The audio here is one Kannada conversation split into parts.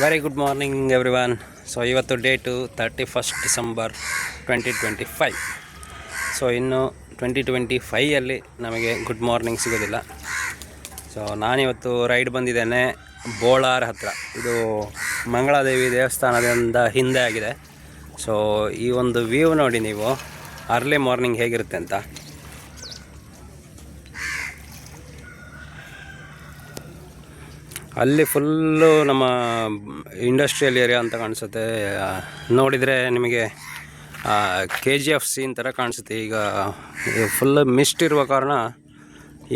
Very good morning everyone. So ಇವತ್ತು ಡೇಟು 31 ಡಿಸೆಂಬರ್ 2025. ಸೊ ಇನ್ನು 2025ಅಲ್ಲಿ ನಮಗೆ ಗುಡ್ ಮಾರ್ನಿಂಗ್ ಸಿಗೋದಿಲ್ಲ. ಸೊ ನಾನಿವತ್ತು ರೈಡ್ ಬಂದಿದ್ದೇನೆ ಬೋಳಾರ್ ಹತ್ರ. ಇದು ಮಂಗಳಾದೇವಿ ದೇವಸ್ಥಾನದಿಂದ ಹಿಂದೆ ಆಗಿದೆ. ಸೊ ಈ ಒಂದು ವ್ಯೂ ನೋಡಿ ನೀವು, ಅರ್ಲಿ ಮಾರ್ನಿಂಗ್ ಹೇಗಿರುತ್ತೆ ಅಂತ. ಅಲ್ಲಿ ಫುಲ್ಲು ನಮ್ಮ ಇಂಡಸ್ಟ್ರಿಯಲ್ ಏರಿಯಾ ಅಂತ ಕಾಣಿಸುತ್ತೆ. ನೋಡಿದರೆ ನಿಮಗೆ KGF ಸೀನ್ ಥರ ಕಾಣಿಸುತ್ತೆ. ಈಗ ಫುಲ್ ಮಿಸ್ಟ್ ಇರುವ ಕಾರಣ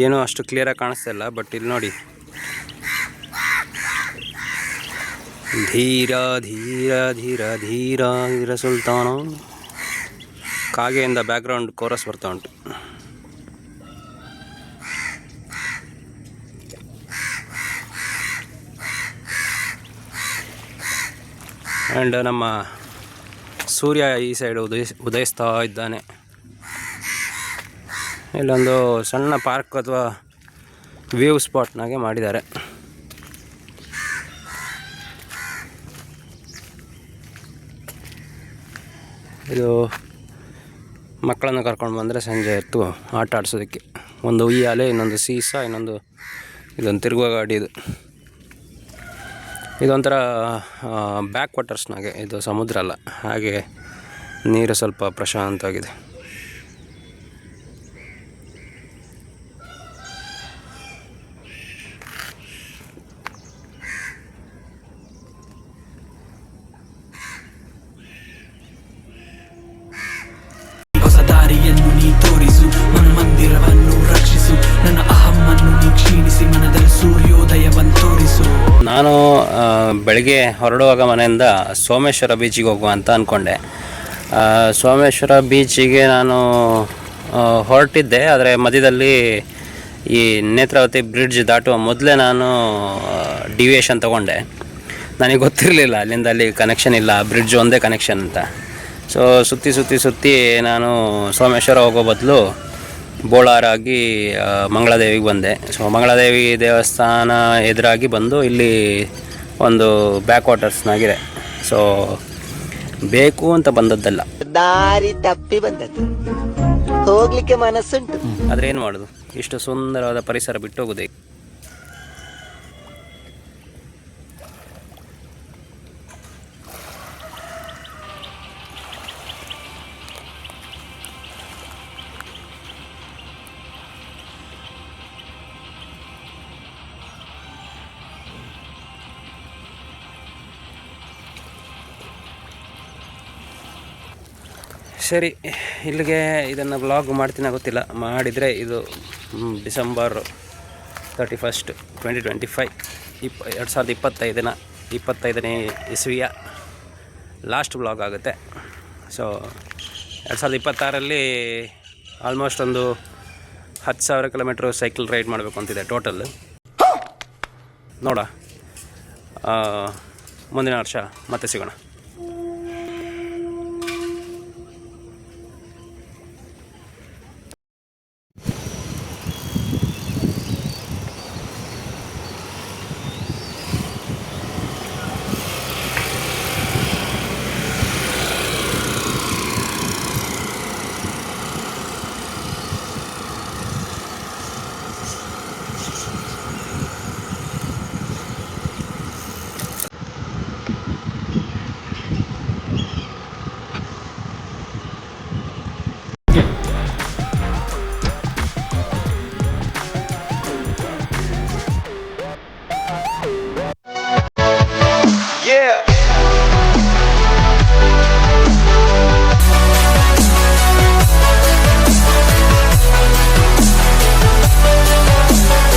ಏನೂ ಅಷ್ಟು ಕ್ಲಿಯರಾಗಿ ಕಾಣಿಸ್ತಾ ಇಲ್ಲ. ಬಟ್ ಇಲ್ಲಿ ನೋಡಿ, ಧೀರ ಧೀರ ಧೀರ ಧೀರ ಧೀರ ಸುಲ್ತಾನ ಕಾಗೆಯಿಂದ ಬ್ಯಾಕ್ಗ್ರೌಂಡ್ ಕೋರಸ್ ಬರ್ತಾ ಉಂಟು. ಆ್ಯಂಡ್ ನಮ್ಮ ಸೂರ್ಯ ಈ ಸೈಡ್ ಉದಯಿಸ್ತಾ ಇದ್ದಾನೆ. ಇಲ್ಲೊಂದು ಸಣ್ಣ ಪಾರ್ಕ್ ಅಥವಾ ವ್ಯೂ ಸ್ಪಾಟ್ನಾಗೆ ಮಾಡಿದ್ದಾರೆ. ಇದು ಮಕ್ಕಳನ್ನು ಕರ್ಕೊಂಡು ಬಂದರೆ ಸಂಜೆ ಹೊತ್ತು ಆಟ ಆಡಿಸೋದಕ್ಕೆ. ಒಂದು ಉಯ್ಯಾಲೆ, ಇನ್ನೊಂದು ಸೀಸ, ಇದೊಂದು ತಿರುಗುವ ಗಾಡಿ. ಇದೊಂಥರ ಬ್ಯಾಕ್ ವಾಟರ್ಸ್ನಾಗೆ, ಇದು ಸಮುದ್ರ ಅಲ್ಲ, ಹಾಗೆ ನೀರು ಸ್ವಲ್ಪ ಪ್ರಶಾಂತವಾಗಿದೆ. ಹೊಸ ದಾರಿಯನ್ನು ನೀ ತೋರಿಸು, ಮನ್ಮಂದಿರವನ್ನು ರಕ್ಷಿಸು, ನನ್ನ ಅಹಮ್ಮನ್ನು ನೀ ಕ್ಷೀಣಿಸಿ ಮನದಲ್ಲಿ ಸೂರ್ಯೋದಯವನ್ನು ತೋರಿಸು. ನಾನು ಬೆಳಗ್ಗೆ ಹೊರಡುವಾಗ ಮನೆಯಿಂದ ಸೋಮೇಶ್ವರ ಬೀಚಿಗೆ ಹೋಗುವ ಅಂತ ಅಂದ್ಕೊಂಡೆ. ಸೋಮೇಶ್ವರ ಬೀಚಿಗೆ ನಾನು ಹೊರಟಿದ್ದೆ, ಆದರೆ ಮಧ್ಯದಲ್ಲಿ ಈ ನೇತ್ರಾವತಿ ಬ್ರಿಡ್ಜ್ ದಾಟುವ ಮೊದಲೇ ನಾನು ಡಿವಿಯೇಷನ್ ತೊಗೊಂಡೆ. ನನಗೆ ಗೊತ್ತಿರಲಿಲ್ಲ ಅಲ್ಲಿಂದ ಅಲ್ಲಿ ಕನೆಕ್ಷನ್ ಇಲ್ಲ, ಬ್ರಿಡ್ಜ್ ಒಂದೇ ಕನೆಕ್ಷನ್ ಅಂತ. ಸೊ ಸುತ್ತಿ ನಾನು ಸೋಮೇಶ್ವರ ಹೋಗೋ ಬದಲು ಬೋಳಾರಾಗಿ ಮಂಗಳಾದೇವಿಗೆ ಬಂದೆ. ಸೊ ಮಂಗಳಾದೇವಿ ದೇವಸ್ಥಾನ ಎದುರಾಗಿ ಬಂದು ಇಲ್ಲಿ ಒಂದು ಬ್ಯಾಕ್ ವಾಟರ್ಸ್ನಾಗಿದೆ. ಸೊ ಬೇಕು ಅಂತ ಬಂದದ್ದಲ್ಲ, ದಾರಿ ತಪ್ಪಿ ಬಂದದ್ದು, ಹೋಗ್ಲಿಕ್ಕೆ ಮನಸ್ಸುಂಟು. ಆದರೆ ಏನು ಮಾಡೋದು, ಇಷ್ಟು ಸುಂದರವಾದ ಪರಿಸರ ಬಿಟ್ಟು ಹೋಗೋದೇ. ಸರಿ, ಇಲ್ಲಿಗೆ ಇದನ್ನು ವ್ಲಾಗ್ ಮಾಡ್ತೀನೋ ಗೊತ್ತಿಲ್ಲ. ಮಾಡಿದರೆ ಇದು ಡಿಸೆಂಬರ್ 31, 2025 2025ನೇ ಇಸ್ವಿಯ ಲಾಸ್ಟ್ ವ್ಲಾಗ್ ಆಗುತ್ತೆ. ಸೊ 2026ರಲ್ಲಿ ಆಲ್ಮೋಸ್ಟ್ ಒಂದು 10,000 ಕಿಲೋಮೀಟ್ರ್ ಸೈಕಲ್ ರೈಡ್ ಮಾಡಬೇಕು ಅಂತಿದೆ ಟೋಟಲ್. ನೋಡ ಮುಂದಿನ ವರ್ಷ ಮತ್ತೆ ಸಿಗೋಣ.